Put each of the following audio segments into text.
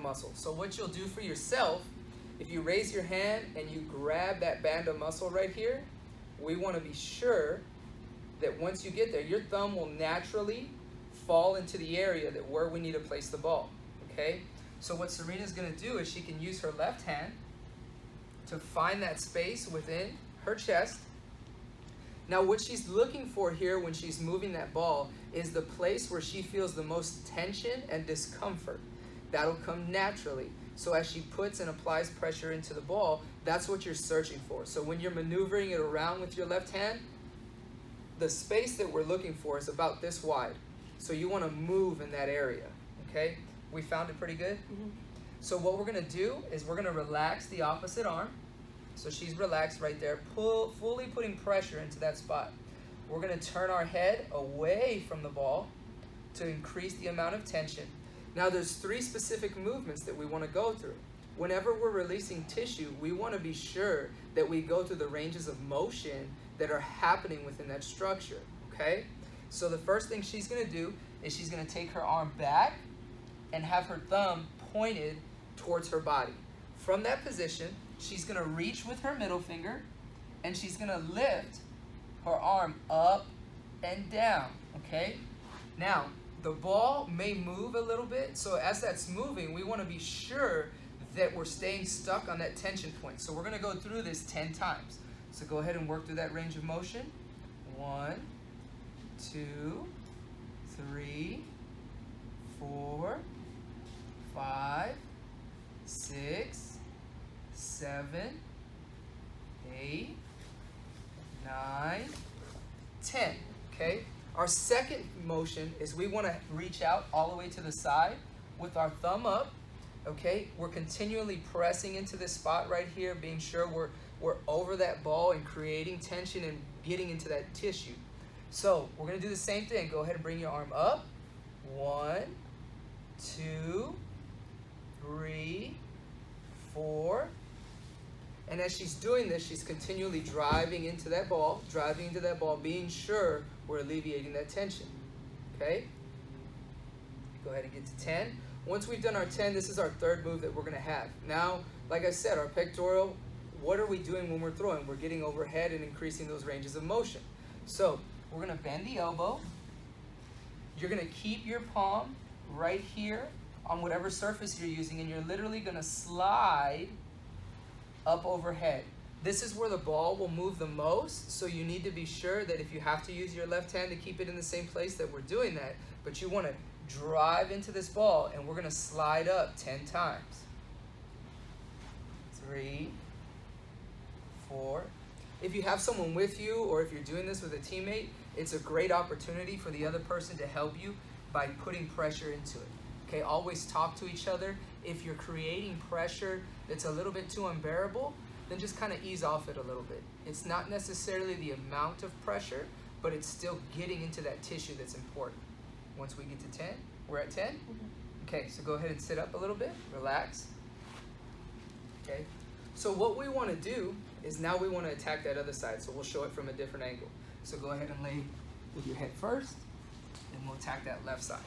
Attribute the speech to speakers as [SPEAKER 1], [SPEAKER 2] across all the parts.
[SPEAKER 1] muscle. So what you'll do for yourself, if you raise your hand and you grab that band of muscle right here, we want to be sure that once you get there, your thumb will naturally fall into the area that where we need to place the ball, okay? So what Serena's going to do is she can use her left hand to find that space within her chest. Now what she's looking for here when she's moving that ball is the place where she feels the most tension and discomfort. That'll come naturally. So as she puts and applies pressure into the ball, that's what you're searching for. So when you're maneuvering it around with your left hand, the space that we're looking for is about this wide. So you want to move in that area, okay? We found it pretty good?
[SPEAKER 2] Mm-hmm.
[SPEAKER 1] So what we're going to do is we're going to relax the opposite arm. So she's relaxed right there, fully putting pressure into that spot. We're going to turn our head away from the ball to increase the amount of tension. Now there's 3 specific movements that we want to go through. Whenever we're releasing tissue, we want to be sure that we go through the ranges of motion that are happening within that structure, okay? So the first thing she's going to do is she's going to take her arm back and have her thumb pointed towards her body. From that position, she's going to reach with her middle finger and she's going to lift her arm up and down, okay? Now, the ball may move a little bit, so as that's moving, we want to be sure that we're staying stuck on that tension point. So we're going to go through this 10 times. So go ahead and work through that range of motion. 1, 2, 3, 4, 5, 6, 7, 8, 9, 10. Okay? Our second motion is we want to reach out all the way to the side with our thumb up. Okay? We're continually pressing into this spot right here, being sure we're over that ball and creating tension and getting into that tissue. So we're going to do the same thing. Go ahead and bring your arm up. 1, 2, 3, 4. And as she's doing this, she's continually driving into that ball, being sure we're alleviating that tension. Okay? Go ahead and get to 10. Once we've done our 10, this is our third move that we're going to have. Now, like I said, our pectoral, what are we doing when we're throwing? We're getting overhead and increasing those ranges of motion. So we're going to bend the elbow. You're going to keep your palm right here on whatever surface you're using, and you're literally going to slide up overhead. This is where the ball will move the most, so you need to be sure that if you have to use your left hand to keep it in the same place, that we're doing that. But you want to drive into this ball, and we're going to slide up 10 times. 3, 4. If you have someone with you, or if you're doing this with a teammate, it's a great opportunity for the other person to help you by putting pressure into it. Okay, always talk to each other. If you're creating pressure that's a little bit too unbearable, then just kind of ease off it a little bit. It's not necessarily the amount of pressure, but it's still getting into that tissue that's important. Once we get to 10, we're at 10? Okay, so go ahead and sit up a little bit, relax. Okay, so what we want to do is now we want to attack that other side, so we'll show it from a different angle. So go ahead and lay with your head first, and we'll attack that left side.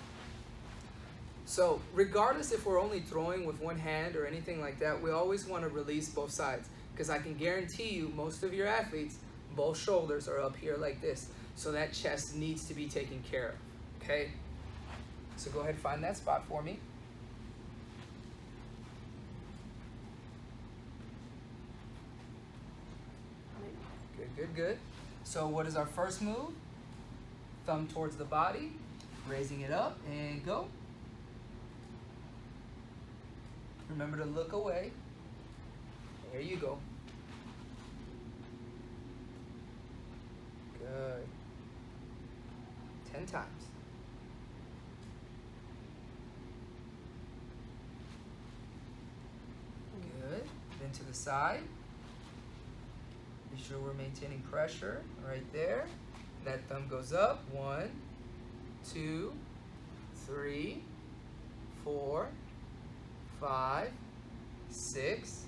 [SPEAKER 1] So regardless if we're only throwing with one hand or anything like that, we always want to release both sides, because I can guarantee you most of your athletes, both shoulders are up here like this, so that chest needs to be taken care of, okay? So go ahead and find that spot for me. Good, good. So what is our first move? Thumb towards the body, raising it up, and go. Remember to look away. There you go. Good. 10 times. Good. Then to the side. Be sure we're maintaining pressure right there. That thumb goes up. 1, 2, 3, 4, 5, 6,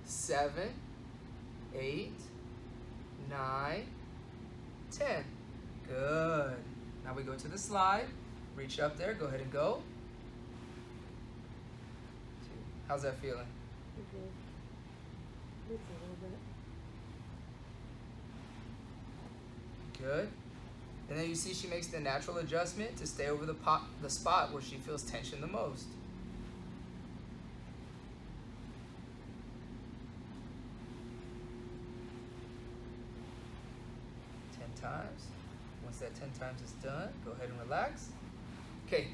[SPEAKER 1] 7, 8, 9, 10. Good. Now we go to the slide. Reach up there. Go ahead and go. How's that feeling?
[SPEAKER 2] Okay. It's a little bit.
[SPEAKER 1] Good. And then you see she makes the natural adjustment to stay over the spot where she feels tension the most. 10 times. Once that 10 times is done, go ahead and relax. Okay,